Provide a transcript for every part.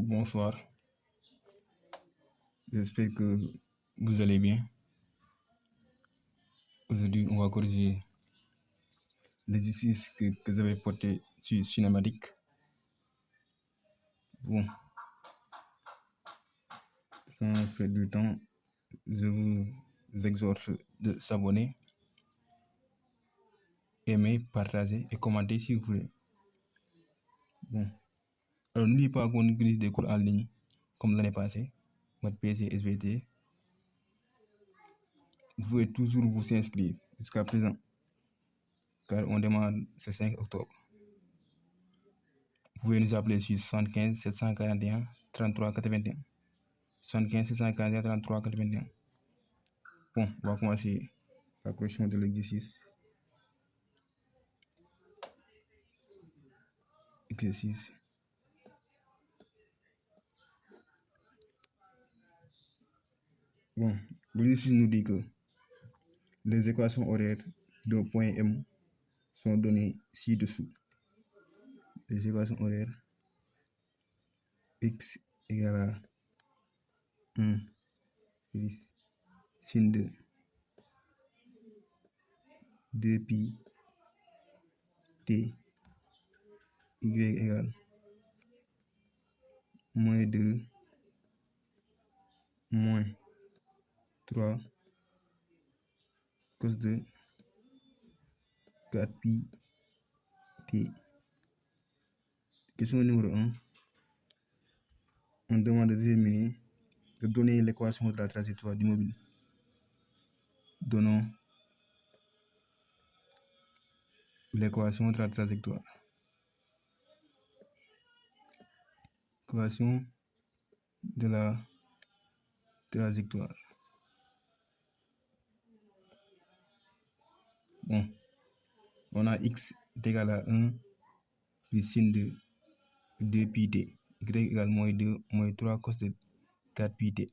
Bonsoir, j'espère que vous allez bien. Aujourd'hui, on va corriger l'exercice que j'avais porté sur cinématique. Bon, sans perdre du temps, je vous exhorte de s'abonner, aimer, partager et commenter si vous voulez. Bon, alors n'oubliez pas qu'on utilise des cours en ligne comme l'année passée, Math PC, SVT. Vous pouvez toujours vous inscrire jusqu'à présent, car on démarre ce 5 octobre. Vous pouvez nous appeler sur 75 741 33 81. 75 741 33 81. Bon, on va commencer la correction de l'exercice. Exercice. Bon, l'exercice nous dit que les équations horaires d'un point M sont données ci-dessous. Les équations horaires x égale à 1 plus sin de 2pi t, y égale moins 2 moins 3 cos de 4pi t. Question numéro 1. On demande de donner l'équation de la trajectoire du mobile. Donnons l'équation de la trajectoire. Équation de la trajectoire. Bon, on a x est égal à 1 plus sin de 2pi t, y égale moins 2 moins 3 cos de 4pi t.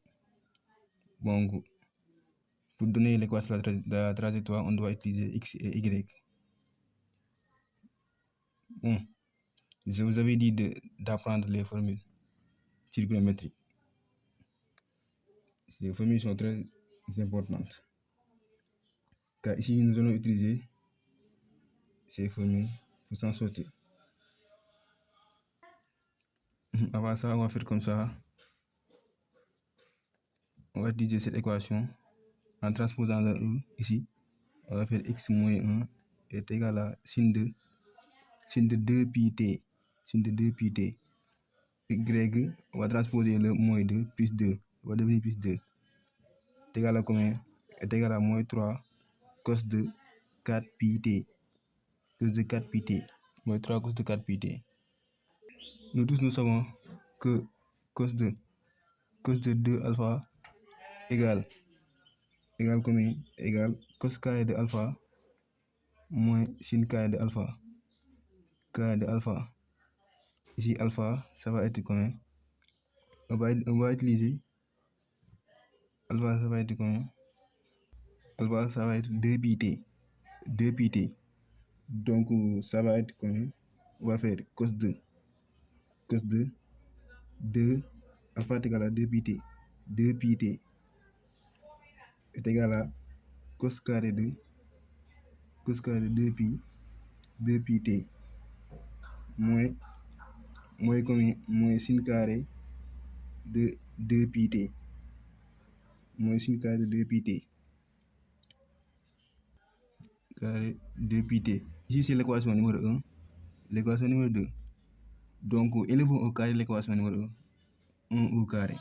Bon, pour donner l'équation de la trajectoire, on doit utiliser x et y. Bon, je vous avais dit d'apprendre les formules trigonométriques. Ces formules sont très importantes, car ici nous allons utiliser ces formules pour s'en sortir. Avant ça, on va faire comme ça. On va utiliser cette équation en transposant le e ici. On va faire x moins 1 est égal à sin de 2pi t. Sin de 2pi t. Y, on va transposer le moins 2 plus 2. Ça va devenir plus 2. Est égal à combien? Est égal à moins 3 cos de 4pi t. Cos de 4pi t. Moins 3 cos de 4pi t. Nous tous nous savons que cos de 2 alpha égale combien? Égale cos carré de alpha moins sin carré de alpha. Carré de alpha. Ici alpha, ça va être combien? On va utiliser alpha, ça va être combien? Alpha, ça va être 2pi t. 2pi t. Donc ça va être combien? On va faire cos de 2 alpha est égal à 2pi t. 2pi t est égal à cos carré de 2pi t moins combien? Moins sin carré de 2pi t. Moins sin carré de 2pi t. Carré 2pi t. Ici c'est l'équation numéro 1. L'équation numéro 2. Donc élevons au carré l'équation numéro 1. 1 au carré.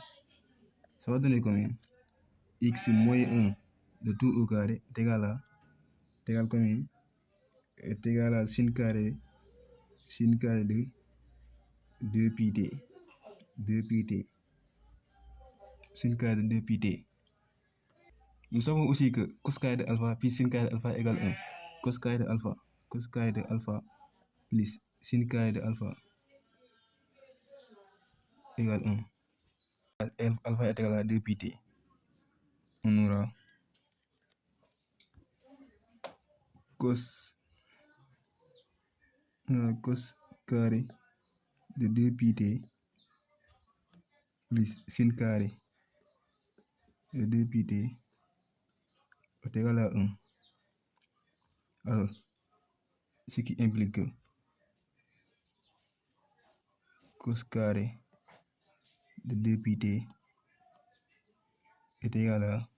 Ça va donner combien? X moins 1 de tout au carré est égal à combien? Est égal à sin carré de 2pi t. 2pi t. Sin carré de 2pi t. Nous savons aussi que cos carré de alpha plus sin carré de alpha égale 1. Cos carré de alpha plus sin carré de alpha égale 1. Alpha est égal à 2pi t. On aura cos carré de 2pi t plus sin carré de 2πt est égal à 1. Alors, ce qui implique que cos carré de 2πt est égal à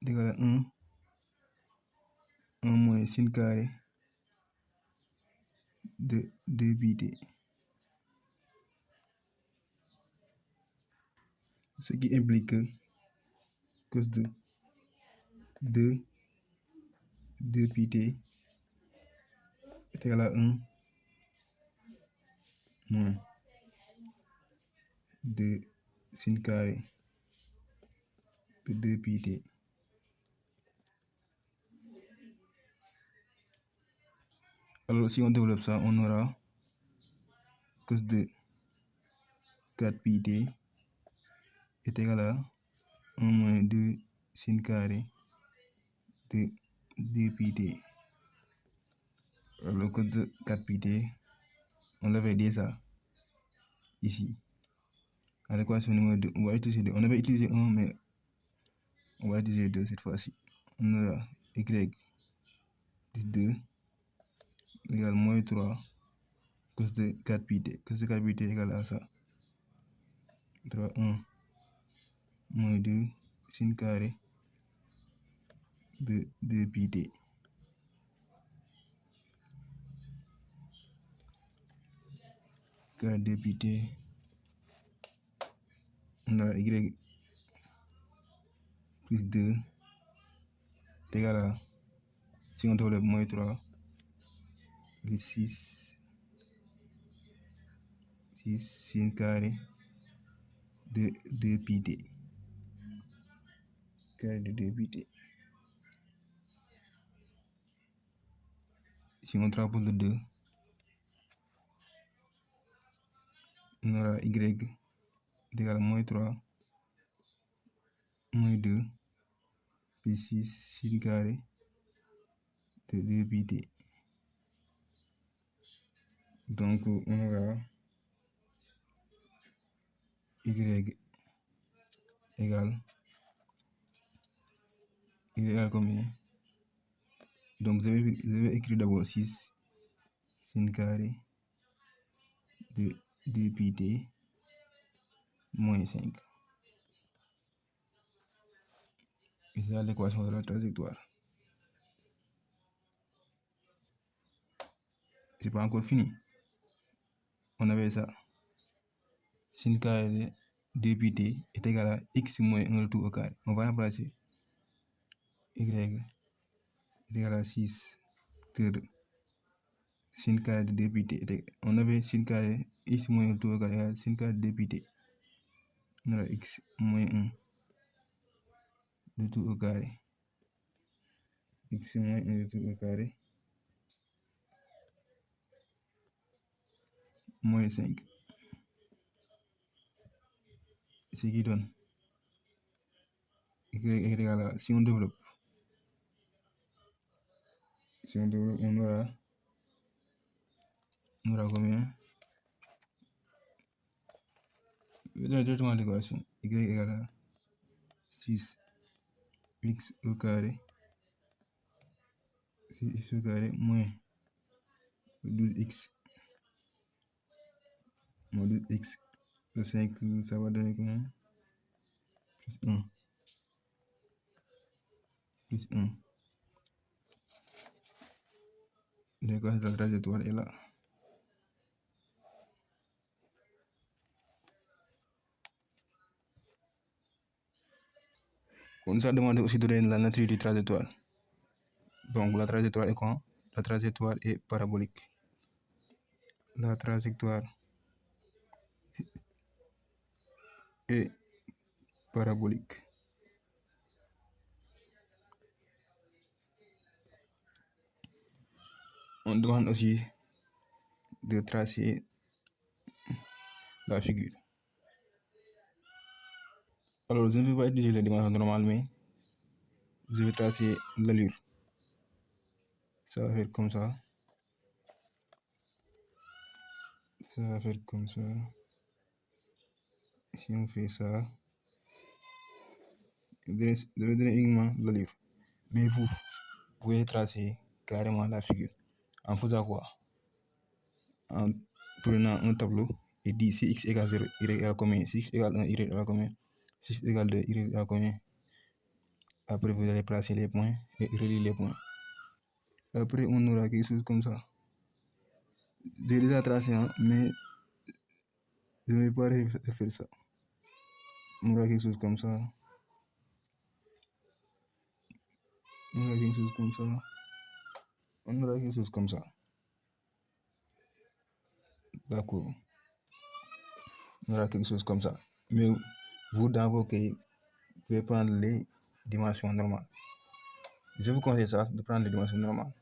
1 moins sin carré de 2πt. Ce qui implique que cos de 2πt est égal à 1 moins de sin carré de 2πt. Alors, si on développe ça, on aura cos de 4πt est égal à 1 moins 2 sin carré de 2πt. Alors, le cos de 4πt, on l'avait déjà ici. À l'équation numéro 2, on va utiliser 2. On avait utilisé 1, mais on va utiliser 2 cette fois-ci. On aura y de 2 égale moins 3 cos de 4πt. Cos de 4πt égale à ça. 1 moins 2 sin carré de 2πt. Carré de 2πt. On a y plus 2 est égal à, si on développe, moins 3 plus 6 sin carré de 2πt. Carré de 2πt. Si on transpose le 2, on aura y égal à moins 3 moins 2 plus 6 sin carré de 2πt. Donc, on aura y égale combien? Donc, je vais écrire d'abord 6 sin carré de 2πt moins 5. Et c'est l'équation de la trajectoire. C'est pas encore fini. On avait ça. Sin carré de 2πt est égal à x moins 1 tout au carré. On va remplacer y est égal à 6 que sin carré de 2πt. On avait sin carré x moins 1 tout au carré égale sin carré de 2πt. On aura x moins 1 de tout au carré. X moins 1 de tout au carré moins 5. Ce qui donne y est égal à, si on développe, on aura combien? Je vais donner directement l'équation. Y est égal à 6 x au carré 6x au carré moins 12x moins 12x. Le 5, ça va donner combien? Plus 1. Plus 1. L'équation de la trajectoire est là. On nous a demandé aussi de donner la nature du trajectoire. Donc, la trajectoire est quoi? La trajectoire est parabolique. La trajectoire est parabolique. On demande aussi de tracer la figure. Alors, je ne vais pas utiliser les dimensions normales, mais je vais tracer l'allure. Ça va faire comme ça. Ça va faire comme ça. Si on fait ça, je vais donner uniquement le livre. Mais vous pouvez tracer carrément la figure. En faisant quoi? En prenant un tableau et dit si x égale 0, y égale combien? Si x égale 1, y égale combien? Si x égale 2, y égale combien? Après, vous allez placer les points et relier les points. Après, on aura quelque chose comme ça. J'ai déjà tracé, hein, mais je ne vais pas refaire ça. On aura quelque chose comme ça. On aura quelque chose comme ça. On aura quelque chose comme ça. D'accord. On aura quelque chose comme ça. Mais vous, dans vos cahiers, vous pouvez prendre les dimensions normales. Je vous conseille ça, de prendre les dimensions normales.